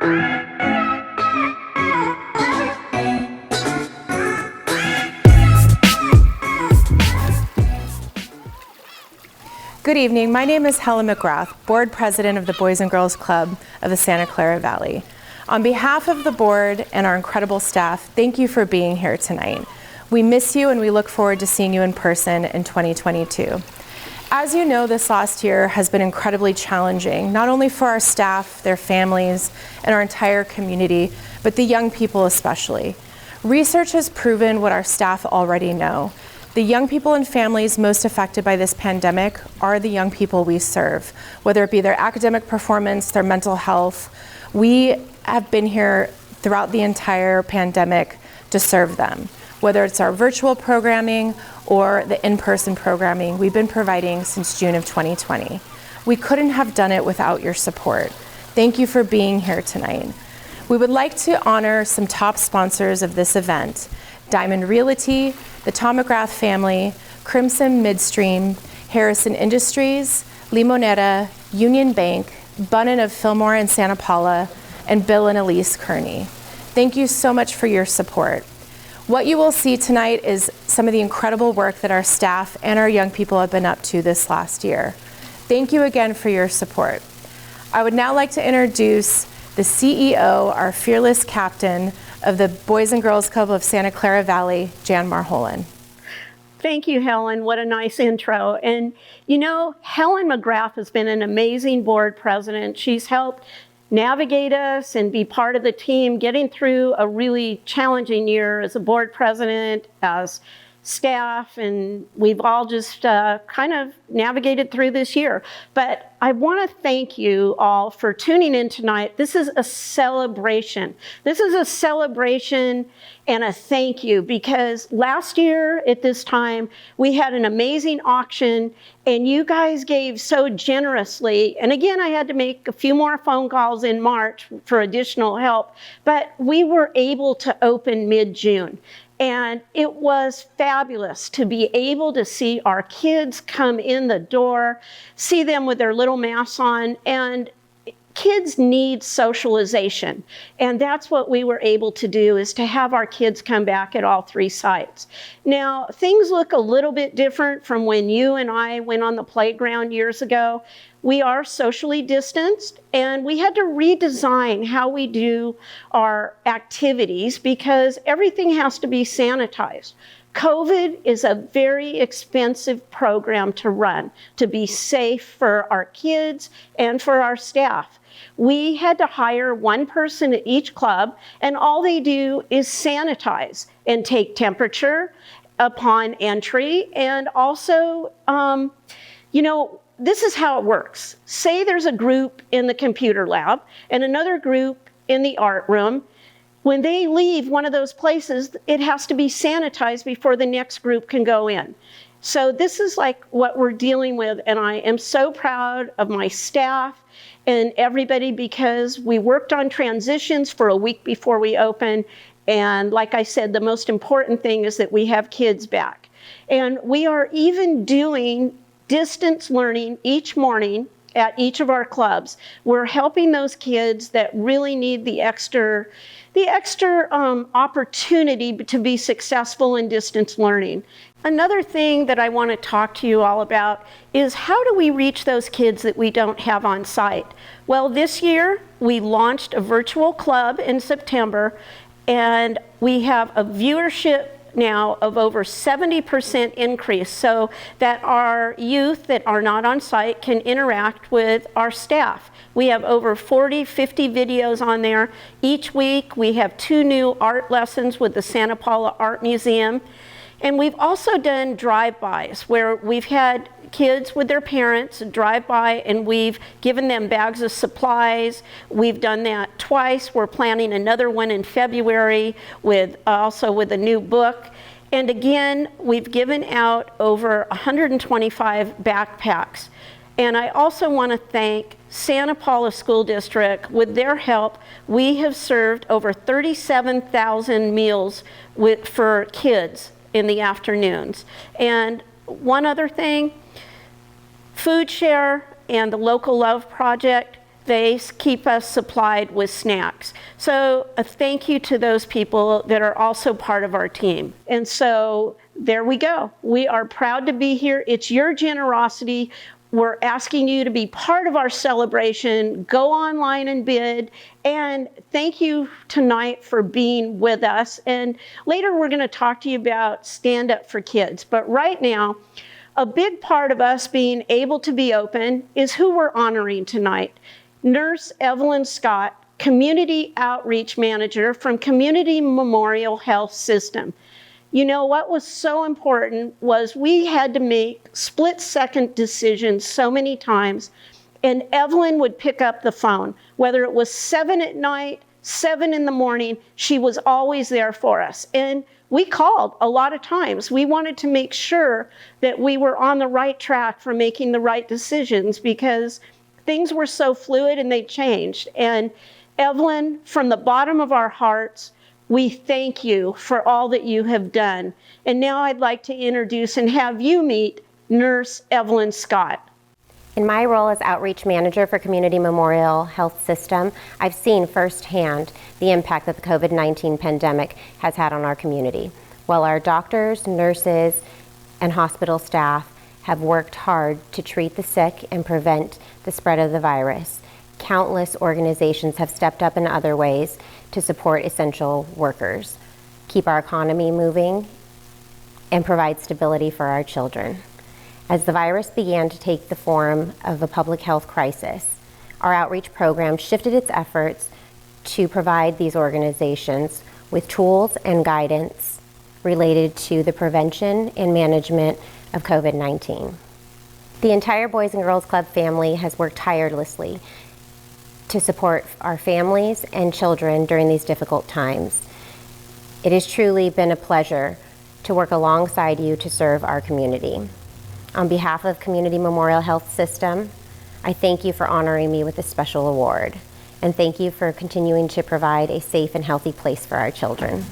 Good evening. My name is Helen McGrath, Board President of the Boys and Girls Club of the Santa Clara Valley. On behalf of the board and our incredible staff, thank you for being here tonight. We miss you and we look forward to seeing you in person in 2022. As you know, this last year has been incredibly challenging, not only for our staff, their families, and our entire community, but the young people especially. Research has proven what our staff already know. The young people and families most affected by this pandemic are the young people we serve, whether it be their academic performance, their mental health. We have been here throughout the entire pandemic to serve them. Whether it's our virtual programming or the in-person programming we've been providing since June of 2020. We couldn't have done it without your support. Thank you for being here tonight. We would like to honor some top sponsors of this event: Diamond Realty, the Tom McGrath family, Crimson Midstream, Harrison Industries, Limonetta, Union Bank, Bunnan of Fillmore and Santa Paula, and Bill and Elise Kearney. Thank you so much for your support. What you will see tonight is some of the incredible work that our staff and our young people have been up to this last year. Thank you again for your support. I would now like to introduce the CEO, our fearless captain of the Boys and Girls Club of Santa Clara Valley, Jan Marholin. Thank you, Helen. What a nice intro. And you know, Helen McGrath has been an amazing board president. She's helped navigate us and be part of the team getting through a really challenging year as a board president, as staff, and we've all just kind of navigated through this year. But I want to thank you all for tuning in tonight. This is a celebration. This is a celebration and a thank you, because last year at this time, we had an amazing auction and you guys gave so generously. And again, I had to make a few more phone calls in March for additional help, but we were able to open mid-June. And it was fabulous to be able to see our kids come in the door, see them with their little masks on, and kids need socialization. And that's what we were able to do, is to have our kids come back at all three sites. Now, things look a little bit different from when you and I went on the playground years ago. We are socially distanced, and we had to redesign how we do our activities because everything has to be sanitized. COVID is a very expensive program to run, to be safe for our kids and for our staff. We had to hire one person at each club, and all they do is sanitize and take temperature upon entry. And also, this is how it works. Say there's a group in the computer lab and another group in the art room. When they leave one of those places, it has to be sanitized before the next group can go in. So this is like what we're dealing with, and I am so proud of my staff and everybody, because we worked on transitions for a week before we open. And like I said, the most important thing is that we have kids back. And we are even doing distance learning each morning at each of our clubs. We're helping those kids that really need the extra opportunity to be successful in distance learning. Another thing that I want to talk to you all about is, how do we reach those kids that we don't have on site? Well, this year we launched a virtual club in September, and we have a viewership now of over 70% increase, so that our youth that are not on site can interact with our staff. We have over 40, 50 videos on there. Each week we have 2 new art lessons with the Santa Paula Art Museum. And we've also done drive-bys where we've had kids with their parents drive by and we've given them bags of supplies. We've done that twice. We're planning another one in February also with a new book. And again, we've given out over 125 backpacks. And I also want to thank Santa Paula School District. With their help, we have served over 37,000 meals for kids in the afternoons. And one other thing, Food Share and the Local Love Project, They keep us supplied with snacks. So a thank you to those people that are also part of our team. And so there we go. We are proud to be here. It's your generosity. We're asking you to be part of our celebration. Go online and bid. And thank you tonight for being with us. And later we're going to talk to you about Stand Up for Kids. But right now, a big part of us being able to be open is who we're honoring tonight. Nurse Evelyn Scott, Community Outreach Manager from Community Memorial Health System. You know, what was so important was we had to make split-second decisions so many times, and Evelyn would pick up the phone. Whether it was 7 at night, 7 in the morning, she was always there for us. And we called a lot of times. We wanted to make sure that we were on the right track for making the right decisions because things were so fluid and they changed. And Evelyn, from the bottom of our hearts, we thank you for all that you have done. And now I'd like to introduce and have you meet Nurse Evelyn Scott. In my role as Outreach Manager for Community Memorial Health System, I've seen firsthand the impact that the COVID-19 pandemic has had on our community. While our doctors, nurses, and hospital staff have worked hard to treat the sick and prevent the spread of the virus, countless organizations have stepped up in other ways to support essential workers, keep our economy moving, and provide stability for our children. As the virus began to take the form of a public health crisis, our outreach program shifted its efforts to provide these organizations with tools and guidance related to the prevention and management of COVID-19. The entire Boys and Girls Club family has worked tirelessly to support our families and children during these difficult times. It has truly been a pleasure to work alongside you to serve our community. On behalf of Community Memorial Health System, I thank you for honoring me with this special award, and thank you for continuing to provide a safe and healthy place for our children.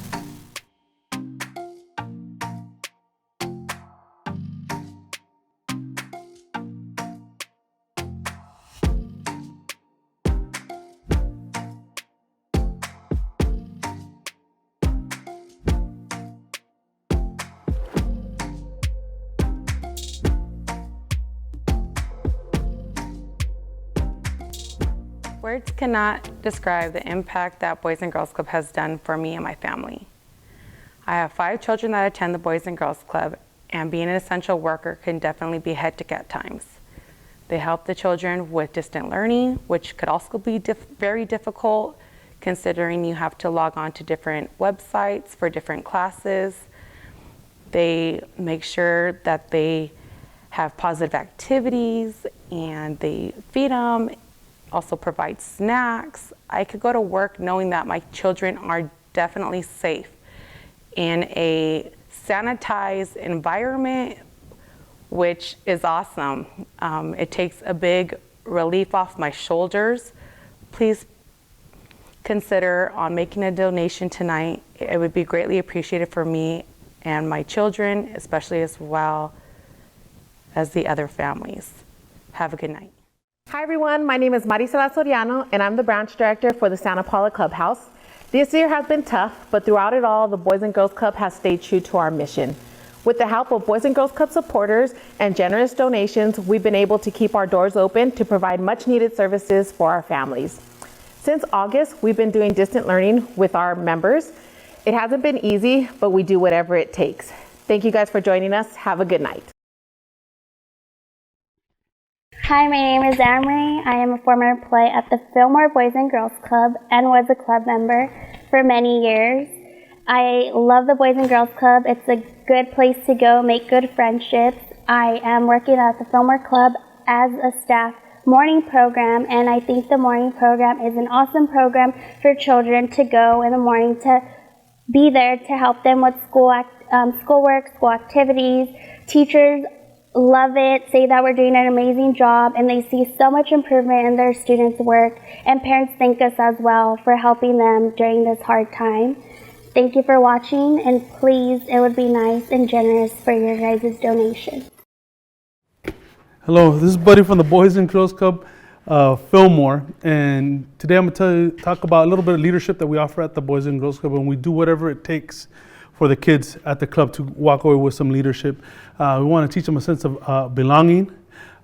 Words cannot describe the impact that Boys and Girls Club has done for me and my family. I have 5 children that attend the Boys and Girls Club, and being an essential worker can definitely be hectic at times. They help the children with distant learning, which could also be very difficult considering you have to log on to different websites for different classes. They make sure that they have positive activities and they feed them, also provide snacks. I could go to work knowing that my children are definitely safe in a sanitized environment, which is awesome. It takes a big relief off my shoulders. Please consider on making a donation tonight. It would be greatly appreciated for me and my children, especially as well as the other families. Have a good night. Hi everyone, my name is Marisela Soriano and I'm the branch director for the Santa Paula Clubhouse. This year has been tough, but throughout it all, the Boys and Girls Club has stayed true to our mission. With the help of Boys and Girls Club supporters and generous donations, we've been able to keep our doors open to provide much needed services for our families. Since August, we've been doing distant learning with our members. It hasn't been easy, but we do whatever it takes. Thank you guys for joining us. Have a good night. Hi, my name is Amory. I am a former employee at the Fillmore Boys and Girls Club and was a club member for many years. I love the Boys and Girls Club. It's a good place to go, make good friendships. I am working at the Fillmore Club as a staff morning program, and I think the morning program is an awesome program for children to go in the morning to be there to help them with schoolwork, school activities. Teachers love it, say that we're doing an amazing job, and they see so much improvement in their students' work, and parents thank us as well for helping them during this hard time. Thank you for watching, and please, it would be nice and generous for your guys' donation. Hello, this is Buddy from the Boys and Girls Club. Fillmore, and today I'm going to talk about a little bit of leadership that we offer at the Boys and Girls Club, and we do whatever it takes for the kids at the club to walk away with some leadership. We want to teach them a sense of belonging,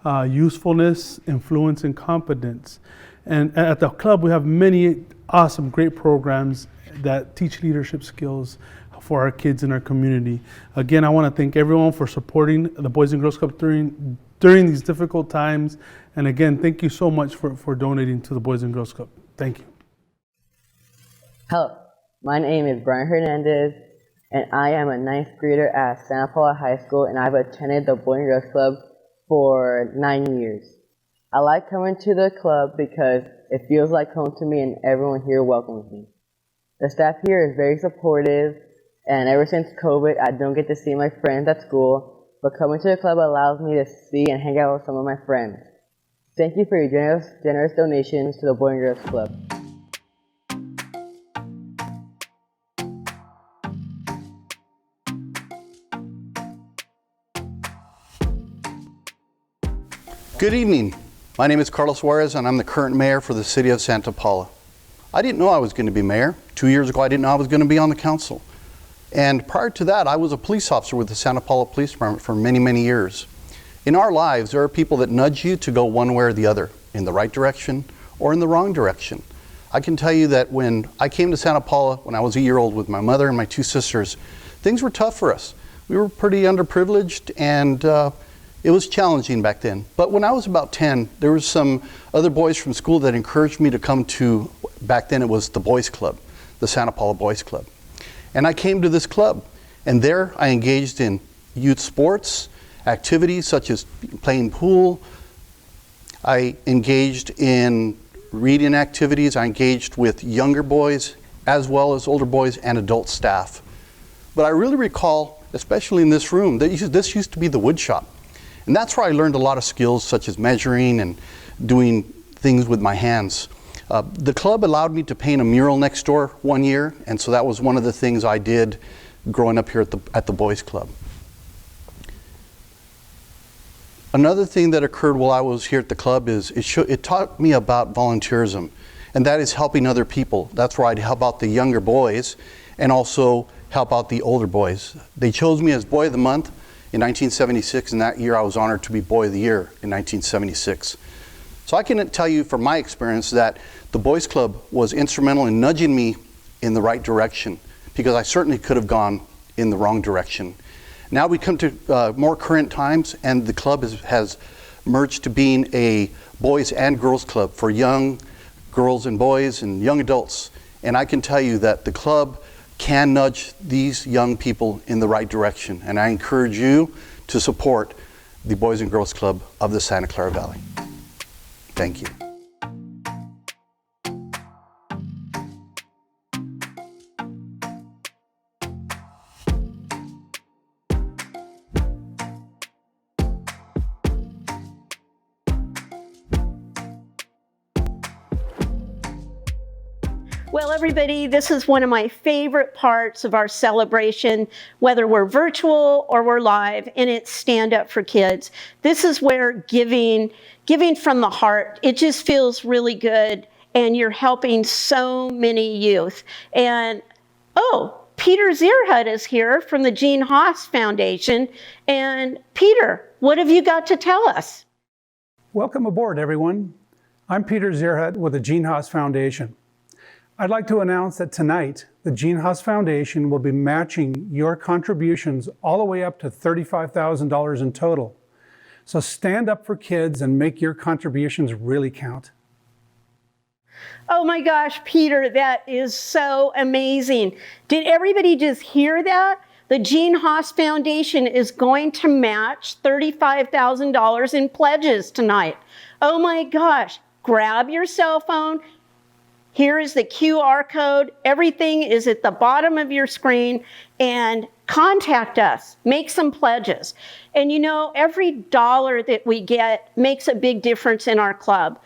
usefulness, influence, and competence. And at the club, we have many awesome, great programs that teach leadership skills for our kids in our community. Again, I want to thank everyone for supporting the Boys and Girls Club during these difficult times. And again, thank you so much for donating to the Boys and Girls Club. Thank you. Hello, my name is Brian Hernandez, and I am a ninth grader at Santa Paula High School, and I've attended the Boys and Girls Club for 9 years. I like coming to the club because it feels like home to me and everyone here welcomes me. The staff here is very supportive, and ever since COVID, I don't get to see my friends at school, but coming to the club allows me to see and hang out with some of my friends. Thank you for your generous donations to the Boys and Girls Club. Good evening. My name is Carlos Suarez, and I'm the current mayor for the city of Santa Paula. I didn't know I was going to be mayor. 2 years ago, I didn't know I was going to be on the council. And prior to that, I was a police officer with the Santa Paula Police Department for many, many years. In our lives, there are people that nudge you to go one way or the other, in the right direction or in the wrong direction. I can tell you that when I came to Santa Paula when I was a year old with my mother and my two sisters, things were tough for us. We were pretty underprivileged, and it was challenging back then. But when I was about 10, there was some other boys from school that encouraged me to come to, back then it was the Boys Club, the Santa Paula Boys Club. And I came to this club, and there I engaged in youth sports, activities such as playing pool. I engaged in reading activities. I engaged with younger boys as well as older boys and adult staff. But I really recall, especially in this room, that this used to be the wood shop. And that's where I learned a lot of skills such as measuring and doing things with my hands. The club allowed me to paint a mural next door one year, and so that was one of the things I did growing up here at the Boys Club. Another thing that occurred while I was here at the club is it taught me about volunteerism, and that is helping other people. That's where I'd help out the younger boys and also help out the older boys. They chose me as Boy of the Month in 1976, and that year I was honored to be Boy of the Year in 1976. So I can tell you from my experience that the Boys Club was instrumental in nudging me in the right direction, because I certainly could have gone in the wrong direction. Now we come to more current times, and the club has merged to being a boys and girls club for young girls and boys and young adults. And I can tell you that the club can nudge these young people in the right direction. And I encourage you to support the Boys and Girls Club of the Santa Clara Valley. Thank you. Well, everybody, this is one of my favorite parts of our celebration, whether we're virtual or we're live, and it's Stand Up for Kids. This is where giving from the heart, it just feels really good, and you're helping so many youth. And, Peter Zierhut is here from the Gene Haas Foundation. And Peter, what have you got to tell us? Welcome aboard, everyone. I'm Peter Zierhut with the Gene Haas Foundation. I'd like to announce that tonight, the Gene Haas Foundation will be matching your contributions all the way up to $35,000 in total. So stand up for kids and make your contributions really count. Oh my gosh, Peter, that is so amazing. Did everybody just hear that? The Gene Haas Foundation is going to match $35,000 in pledges tonight. Oh my gosh, grab your cell phone. Here is the QR code. Everything is at the bottom of your screen, and contact us. Make some pledges. And you know, every dollar that we get makes a big difference in our club.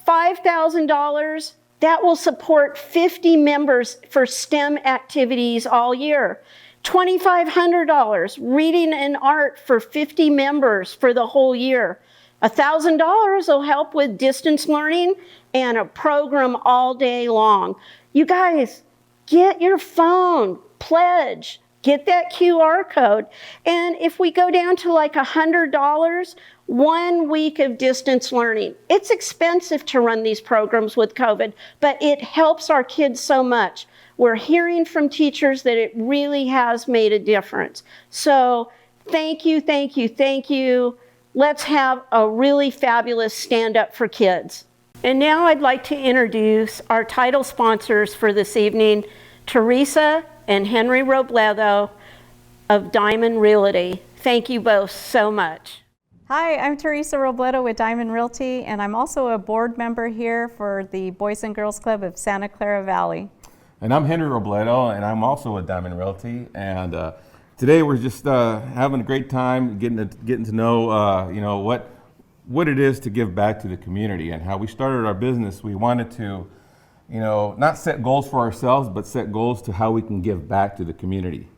$5,000, that will support 50 members for STEM activities all year. $2,500, reading and art for 50 members for the whole year. $1,000 will help with distance learning and a program all day long. You guys, get your phone, pledge, get that QR code. And if we go down to like $100, 1 week of distance learning. It's expensive to run these programs with COVID, but it helps our kids so much. We're hearing from teachers that it really has made a difference. So thank you, thank you, thank you. Let's have a really fabulous Stand Up for Kids. And now I'd like to introduce our title sponsors for this evening, Teresa and Henry Robledo of Diamond Realty. Thank you both so much. Hi, I'm Teresa Robledo with Diamond Realty, and I'm also a board member here for the Boys and Girls Club of Santa Clara Valley. And I'm Henry Robledo, and I'm also with Diamond Realty. And today we're just having a great time getting to know what it is to give back to the community. And how we started our business, we wanted to not set goals for ourselves, but set goals to how we can give back to the community.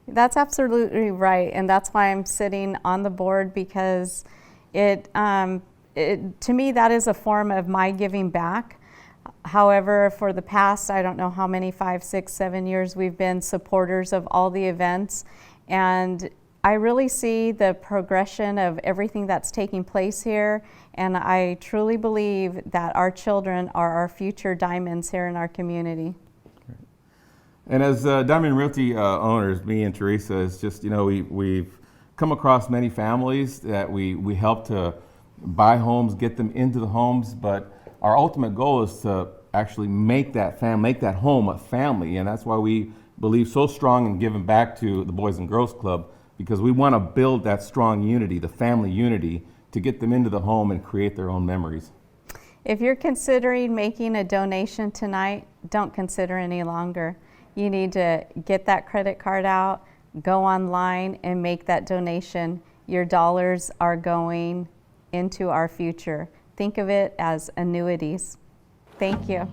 That's absolutely right, and that's why I'm sitting on the board, because to me that is a form of my giving back. However, for the past, I don't know how many, 5, 6, 7 years, we've been supporters of all the events, and I really see the progression of everything that's taking place here, and I truly believe that our children are our future diamonds here in our community. And as Diamond Realty owners, me and Teresa, is just, we've come across many families that we help to buy homes, get them into the homes, but our ultimate goal is to actually make that home a family, and that's why we believe so strong in giving back to the Boys and Girls Club, because we want to build that strong unity, the family unity, to get them into the home and create their own memories. If you're considering making a donation tonight, don't consider any longer. You need to get that credit card out, go online and make that donation. Your dollars are going into our future. Think of it as annuities. Thank you.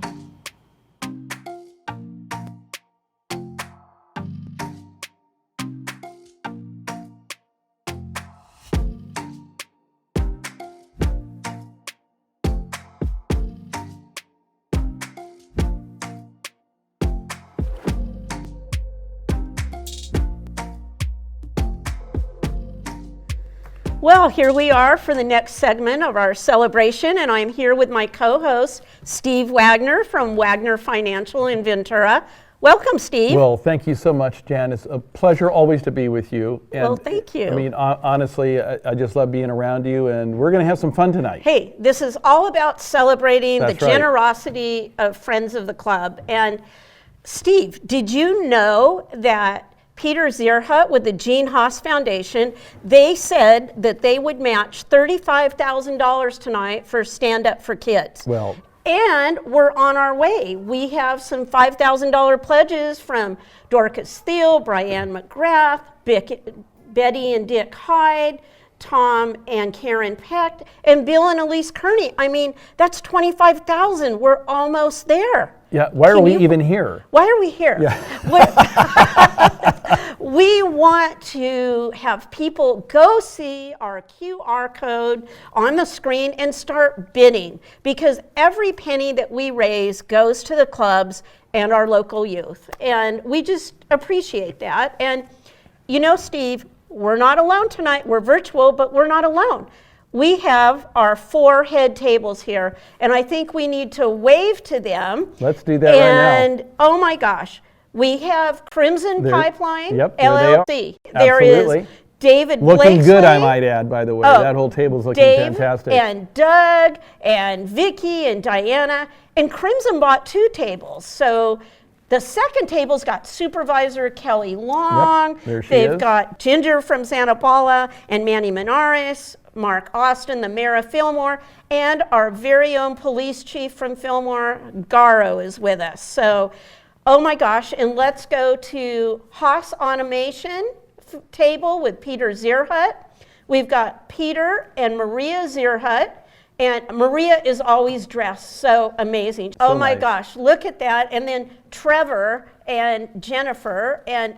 Well, here we are for the next segment of our celebration, and I'm here with my co-host, Steve Wagner from Wagner Financial in Ventura. Welcome, Steve. Well, thank you so much, Jan. It's a pleasure always to be with you. And well, thank you. I mean, honestly, I just love being around you, and we're going to have some fun tonight. Hey, this is all about celebrating the generosity of friends of the club. And Steve, did you know that Peter Zierhut with the Gene Haas Foundation, they said that they would match $35,000 tonight for Stand Up for Kids. Well, and we're on our way. We have some $5,000 pledges from Dorcas Thiel, Brianne McGrath, Betty and Dick Hyde, Tom and Karen Peck, and Bill and Elise Kearney. I mean, that's $25,000. We're almost there. Yeah, why are we even here? Why are we here? Yeah. We want to have people go see our QR code on the screen and start bidding, because every penny that we raise goes to the clubs and our local youth. And we just appreciate that. And Steve, we're not alone tonight. We're virtual, but we're not alone. We have our 4 head tables here, and I think we need to wave to them. Let's do that right now. And oh my gosh, we have Crimson Pipeline There LLC. There is David looking Blakesley. Good, I might add, by the way. That whole table's looking fantastic. And Doug and Vicky and Diana, and Crimson bought 2 tables. So the second table's got Supervisor Kelly Long. Yep, there she They've is. got Ginger from Santa Paula and Manny Menares, Mark Austin, the mayor of Fillmore, and our very own police chief from Fillmore, Garo, is with us. So, oh my gosh, and let's go to Haas Automation table with Peter Zierhut. We've got Peter and Maria Zierhut. And Maria is always dressed so amazing. Oh my gosh, look at that. And then Trevor and Jennifer. And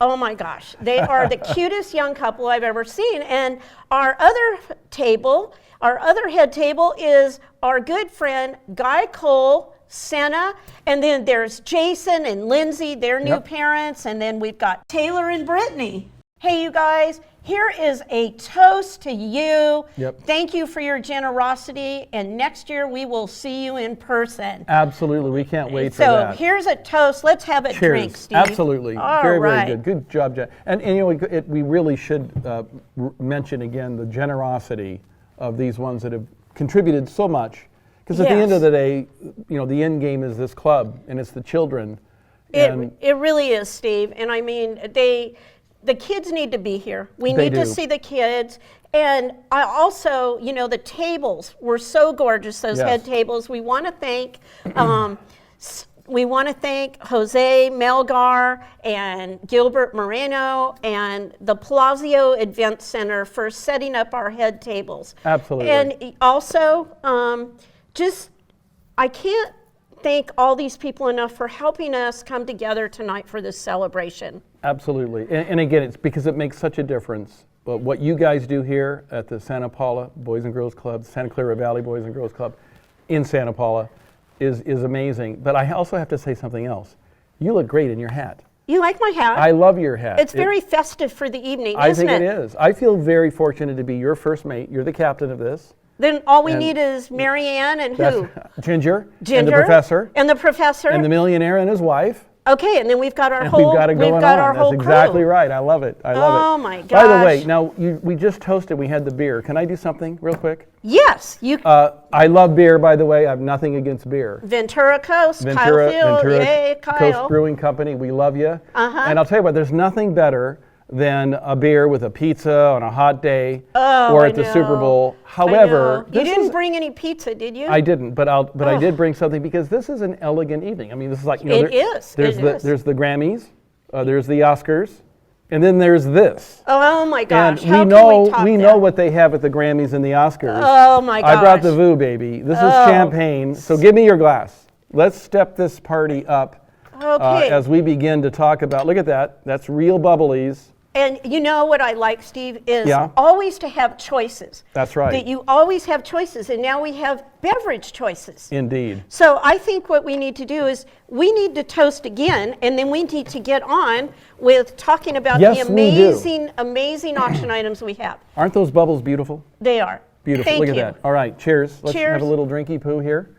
Oh my gosh, they are the cutest young couple I've ever seen. And our other table, our other head table is our good friend Guy Cole, Senna, and then there's Jason and Lindsay, their new parents, and then we've got Taylor and Brittany. Hey, you guys, here is a toast to you. Thank you for your generosity, and next year we will see you in person. Absolutely, we can't wait for that. So here's a toast. Let's have a drink, Steve. Absolutely. All right. Very good. Good job, Jen. And you know, we really should mention again the generosity of these ones that have contributed so much. Because at the end of the day, you know, the end game is this club, and it's the children. It really is, Steve. And I mean, the kids need to be here. We need to see the kids. And I also, you know, the tables were so gorgeous, those head tables. We want to thank Jose Melgar and Gilbert Moreno and the Palazzo Event Center for setting up our head tables. Absolutely. And also, I can't thank all these people enough for helping us come together tonight for this celebration. Absolutely. And again, it's because it makes such a difference. But what you guys do here at the Santa Paula Boys and Girls Club, Santa Clara Valley Boys and Girls Club in Santa Paula is amazing. But I also have to say something else. You look great in your hat. You like my hat? I love your hat. It's very festive for the evening, isn't it? I think it is. I feel very fortunate to be your first mate. You're the captain of this. Then all we need is Mary Ann and who? Ginger. And the professor. And the professor. And the millionaire and his wife. Okay, and then we've got our whole We've got our whole crew. That's exactly right. I love it. I love it. Oh my gosh. By the way, now we just toasted. We had the beer. Can I do something real quick? Yes, you. I love beer. By the way, I have nothing against beer. Ventura Coast, Kyle Field, yay, Kyle. Coast Brewing Company. We love you. And I'll tell you what. There's nothing better than a beer with a pizza on a hot day or at the Super Bowl. However, you didn't bring any pizza, did you? I didn't, but I did bring something because this is an elegant evening. I mean, this is like, you know, there's the Grammys, there's the Oscars, and then there's this. Oh my gosh! And we know what they have at the Grammys and the Oscars. Oh my gosh! I brought the VU, baby. This is champagne. So give me your glass. Let's step this party up as we begin to talk about. Look at that. That's real bubblies. And you know what I like, Steve, is always to have choices. That's right. That you always have choices, and now we have beverage choices. Indeed. So I think what we need to do is we need to toast again, and then we need to get on with talking about the amazing auction items we have. Aren't those bubbles beautiful? They are. Beautiful. Thank Look at that. All right, cheers. Let's have a little drinky poo here.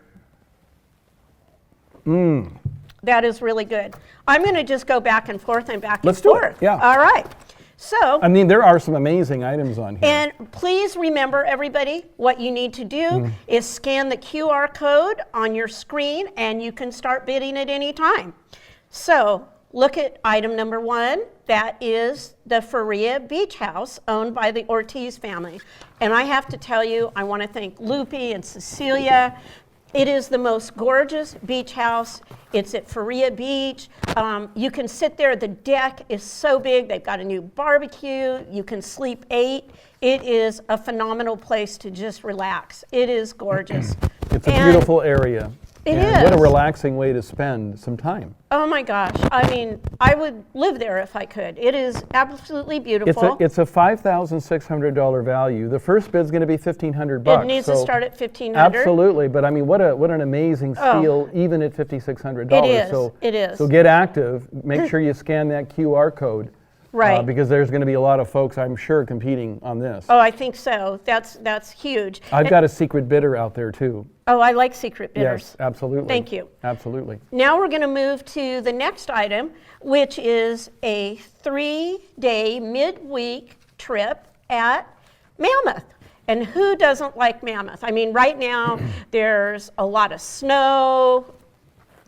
That is really good. I'm going to just go back and forth and back and forth. Let's do it. Yeah. All right. So, I mean, there are some amazing items on here. And please remember, everybody, what you need to do is scan the QR code on your screen, and you can start bidding at any time. So, look at item number 1. That is the Faria Beach House, owned by the Ortiz family. And I have to tell you, I want to thank Lupe and Cecilia. It is the most gorgeous beach house. It's at Faria Beach. You can sit there. The deck is so big. They've got a new barbecue. You can sleep 8. It is a phenomenal place to just relax. It is gorgeous. It's a beautiful area. It is. What a relaxing way to spend some time. Oh my gosh. I mean, I would live there if I could. It is absolutely beautiful. It's a $5,600 value. The first bid's going to be $1,500. It needs to start at $1,500. Absolutely, but I mean, what an amazing steal, even at $5,600. It is. So, it is. So get active. Make sure you scan that QR code. Right. Because there's going to be a lot of folks, I'm sure, competing on this. Oh, I think so. That's huge. I've got a secret bidder out there, too. Oh, I like secret bidders. Yes, absolutely. Thank you. Absolutely. Now we're going to move to the next item, which is a 3-day midweek trip at Mammoth. And who doesn't like Mammoth? I mean, right now, there's a lot of snow.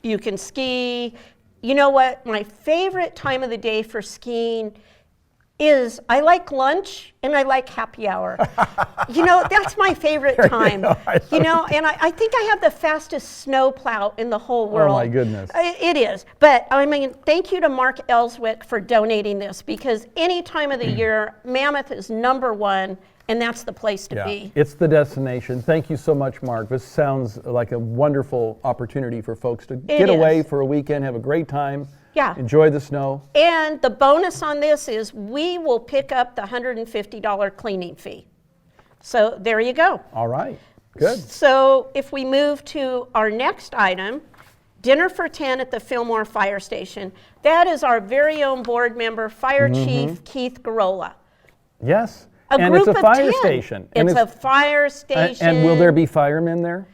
You can ski. You know what? My favorite time of the day for skiing is I like lunch and I like happy hour. You know, that's my favorite time. And I think I have the fastest snow plow in the whole world. Oh my goodness. It is. But I mean, thank you to Mark Ellswick for donating this, because any time of the year, Mammoth is #1 and that's the place to Yeah, be. it's the destination. Thank you so much, Mark. This sounds like a wonderful opportunity for folks to get away for a weekend, have a great time, Yeah. enjoy the snow. And the bonus on this is we will pick up the $150 cleaning fee. So there you go. All right, good. So if we move to our next item, dinner for 10 at the Fillmore Fire Station. That is our very own board member, Fire Chief Keith Garola. Yes, A and group it's a of fire 10. station. It's a fire station. And will there be firemen there?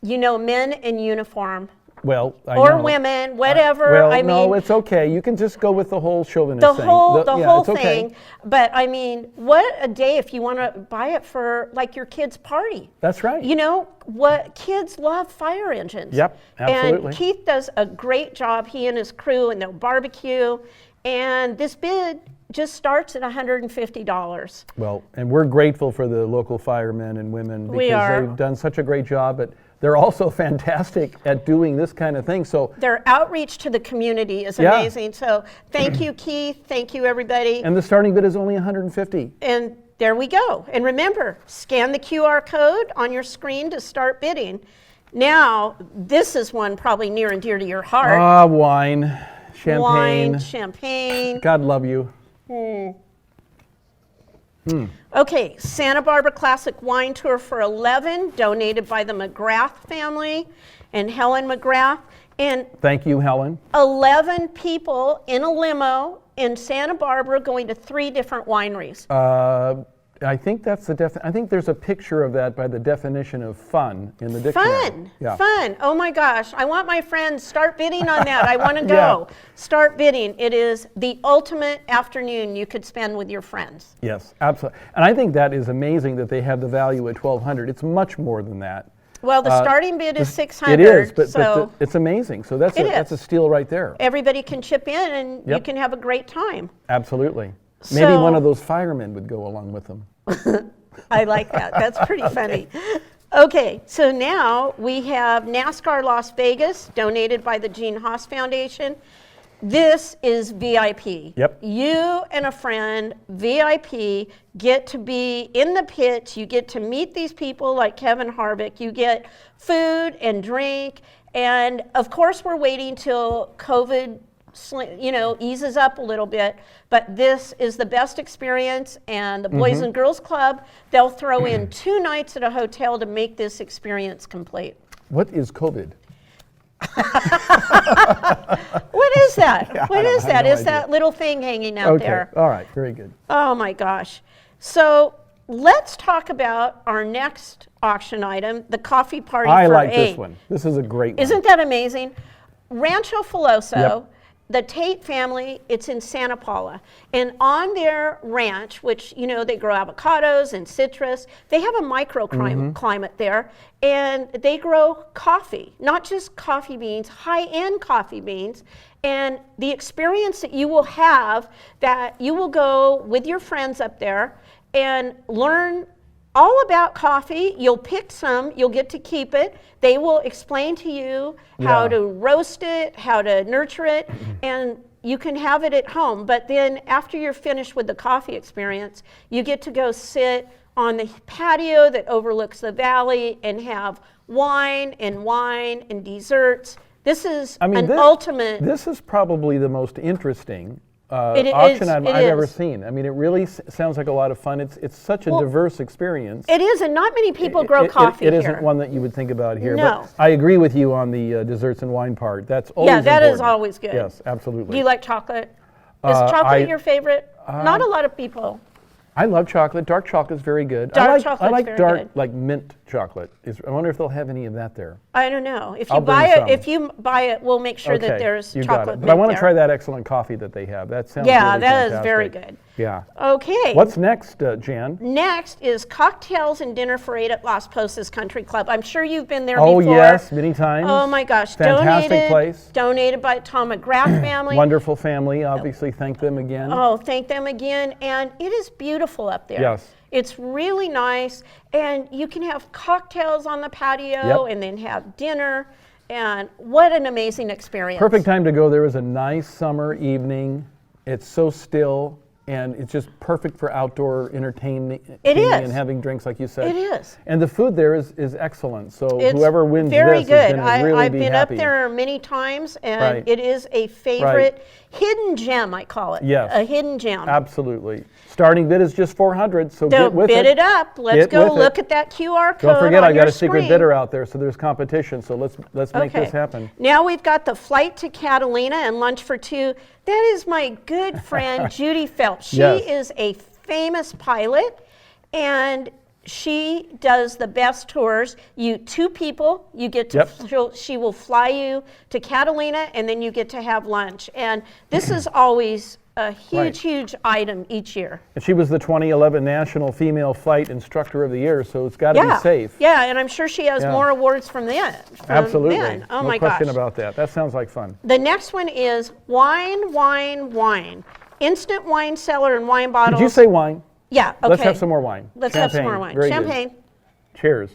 You know, men in uniform. Well, I Or know. women, whatever. Well, I no, mean, it's okay. You can just go with the whole chauvinist the thing. whole Yeah, whole it's okay. thing. But I mean, what a day if you want to buy it for like your kid's party. That's right. You know what? Kids love fire engines. Yep, absolutely. And Keith does a great job. He and his crew, and they'll barbecue. And this bid just starts at $150. Well, and we're grateful for the local firemen and women because We are. they've done such a great job, but they're also fantastic at doing this kind of thing. So, Their outreach to the community is Yeah. amazing. So thank you, Keith. Thank you, everybody. and the starting bid is only $150. And there we go. And remember, scan the QR code on your screen to start bidding. Now, this is one probably near and dear to your heart. Ah, wine, champagne. Wine, champagne. God love you. Okay, Santa Barbara Classic Wine Tour for 11, donated by the McGrath family and Helen McGrath. And Thank you, Helen. 11 people in a limo in Santa Barbara going to 3 different wineries. I think that's the I think there's a picture of that by the definition of fun in the dictionary. Fun, Yeah. fun. Oh my gosh, I want my friends, start bidding on that. I want to go. Yeah. Start bidding. It is the ultimate afternoon you could spend with your friends. Yes, absolutely. And I think that is amazing that they have the value at $1,200. It's much more than that. Well, the starting bid is $600. It is, but so it's amazing. So that's It a is. steal right there. everybody can chip in and you Yep. can have a great time. Absolutely. Maybe one So- of those firemen would go along with them. I like that. That's pretty funny. Okay, so now we have NASCAR Las Vegas, donated by the Gene Haas Foundation. This is VIP. Yep. You and a friend, VIP, get to be in the pits. You get to meet these people like Kevin Harvick. You get food and drink. And of course, we're waiting till COVID eases up a little bit, but this is the best experience, and the Boys and Girls Club, they'll throw in 2 nights at a hotel to make this experience complete. What is COVID? What is that? Yeah, What I is have that? no Is idea. that little thing hanging out Okay. there? All right. Very good. Oh my gosh. So let's talk about our next auction item, the coffee party I for like 8. this one. This is a great one. Isn't that amazing? Rancho Filoso, Yep. the Tate family, it's in Santa Paula. And on their ranch, which, they grow avocados and citrus, they have a microclimate there. And they grow coffee, not just coffee beans, high-end coffee beans. And the experience that you will have, that you will go with your friends up there and learn all about coffee. You'll pick some, you'll get to keep it. They will explain to you how Yeah. to roast it, how to nurture it, and you can have it at home. But then after you're finished with the coffee experience, you get to go sit on the patio that overlooks the valley and have wine and desserts. This is ultimate. This is probably the most interesting It auction is, item it I've ever is. seen. I mean, it really sounds like a lot of fun. It's such a diverse experience. It is, and not many people grow coffee It here. isn't one that you would think about here. No. But I agree with you on the desserts and wine part. That's always Yeah, that is important. always good. Yes, absolutely. Do you like chocolate? Is chocolate your favorite? Not a lot of people. I love chocolate. Dark chocolate is very good. Dark I chocolate's like very dark, good. like mint chocolate. I wonder if they'll have any of that there. I don't know. If you I'll bring buy it, some. if you buy it, we'll make sure that there's you got chocolate it. But I mint want to there. try that excellent coffee that they have. That sounds Yeah, really that is fantastic. very good. Yeah. Okay. What's next, Jan? Next is cocktails and dinner for 8 at Las Posas Country Club. I'm sure you've been there Oh before. yes, many times. Oh my gosh. Fantastic place. Donated by Tom McGrath family. Wonderful family. Obviously, thank them again. Oh, thank them again. And it is beautiful up there. Yes. It's really nice. And you can have cocktails on the patio Yep. and then have dinner. And what an amazing experience. Perfect time to go. There is a nice summer evening. It's so still. and it's just perfect for outdoor entertainment It is. and having drinks, like you said. It is. And the food there is excellent. So It's whoever wins very this good. is going to really I've be been happy. up there many times, and Right. it is a favorite hidden gem, I call it. Yes. A hidden gem. Absolutely. Starting bid is just $400, so So get with bid it up. Let's Get go with it. look at that QR code. Don't forget, on I got your a secret screen. bidder out there, so there's competition. So let's make Okay. this happen. Now we've got the flight to Catalina and lunch for two. That is my good friend Judy Phelps. She Yes. is a famous pilot, and she does the best tours. You two people, you get to. She will fly you to Catalina, and then you get to have lunch. And this is always a huge, huge item each year. And she was the 2011 National Female Flight Instructor of the Year, so it's got to be safe. Yeah, and I'm sure she has Yeah. more awards from then. Absolutely. Oh no my question gosh. about that. That sounds like fun. The next one is wine, wine, wine. Instant wine cellar and wine bottles. Did you say wine? Yeah, okay. Let's have some more wine. Let's have some more wine. Very good. Champagne. Cheers.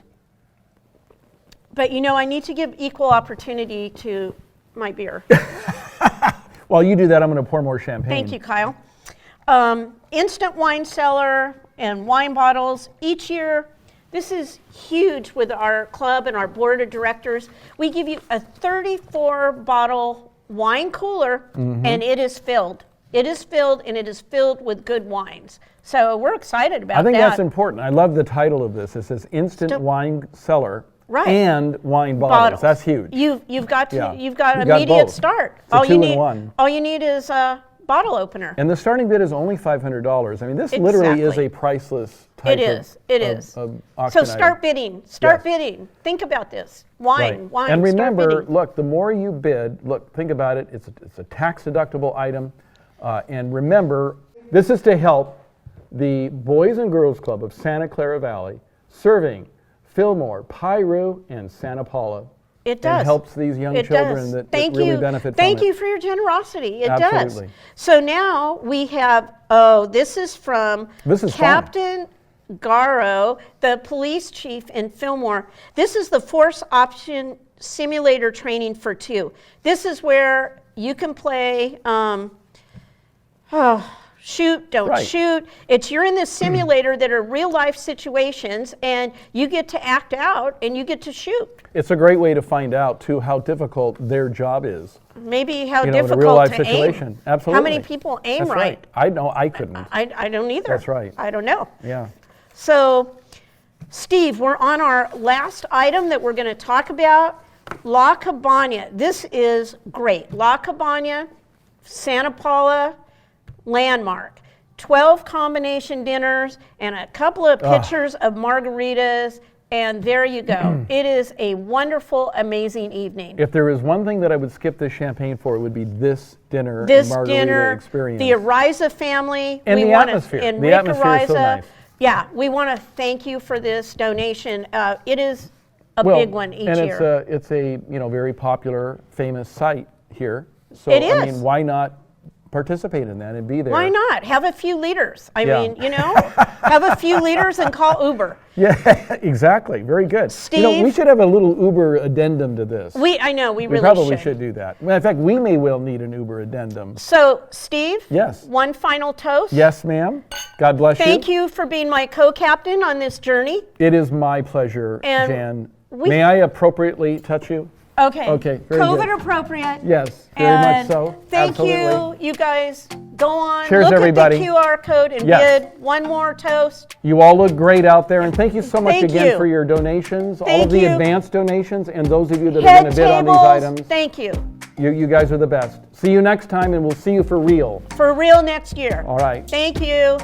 But you know, I need to give equal opportunity to my beer. While you do that, I'm going to pour more champagne. Thank you, Kyle. Instant wine cellar and wine bottles. Each year, this is huge with our club and our board of directors. We give you a 34-bottle wine cooler, and it is filled. It is filled, and it is filled with good wines. So we're excited about that. I think that's important. I love the title of this. It says Instant Wine Cellar and Wine Bottles. That's huge. You've got You've immediate both. start. It's a two-in-one. All you need is a bottle opener. And the starting bid is only $500. I mean, this literally is a priceless type of auction So start bidding. Start bidding. Think about this. Wine. And remember, start bidding. look, the more you bid, think about it. It's a tax-deductible item. And remember, this is to help the Boys and Girls Club of Santa Clara Valley, serving Fillmore, Piru, and Santa Paula. It does. And helps these young children that really benefit from it. Thank you for your generosity. It Absolutely. does. So now we have, this is from Captain Garrow, the police chief in Fillmore. This is the Force Option Simulator Training for Two. This is where you can play, shoot, don't shoot. You're in this simulator that are real life situations, and you get to act out and you get to shoot. It's a great way to find out too how difficult their job is. Maybe how in difficult a real life to situation. aim. Absolutely. How many people aim That's right? I know I couldn't. I don't either. That's right. I don't know. Yeah. So, Steve, we're on our last item that we're going to talk about. La Cabana. This is great. La Cabana, Santa Paula, landmark. 12 combination dinners and a couple of pitchers of margaritas, and there you go. It is a wonderful, amazing evening. If there is one thing that I would skip this champagne for, it would be this dinner and margarita experience. The Ariza family. And the atmosphere. And the Rick atmosphere Ariza, is so nice. Yeah, we want to thank you for this donation. It is a big one each year. And it's a very popular, famous site here. So It is. I mean, why not participate in that and be there? Why not? Have a few liters. I mean, have a few liters and call Uber. Yeah, exactly. Very good. Steve? We should have a little Uber addendum to this. I know, we really probably should do that. Well, in fact, we may well need an Uber addendum. So, Steve? Yes. One final toast? Yes, ma'am. God bless you. Thank you for being my co-captain on this journey. It is my pleasure, And Jan. May I appropriately touch you? Okay. Okay, very COVID good. appropriate. Yes, very much so. Thank Absolutely. you guys. Go on. Cheers, look everybody. at the QR code and bid. One more toast. You all look great out there, and thank you so much Thank again you. for your donations, all Thank of the you. advanced donations, and those of you that are Head going to bid on these tables, items. thank you. You guys are the best. See you next time, and we'll see you for real. For real next year. All right. Thank you.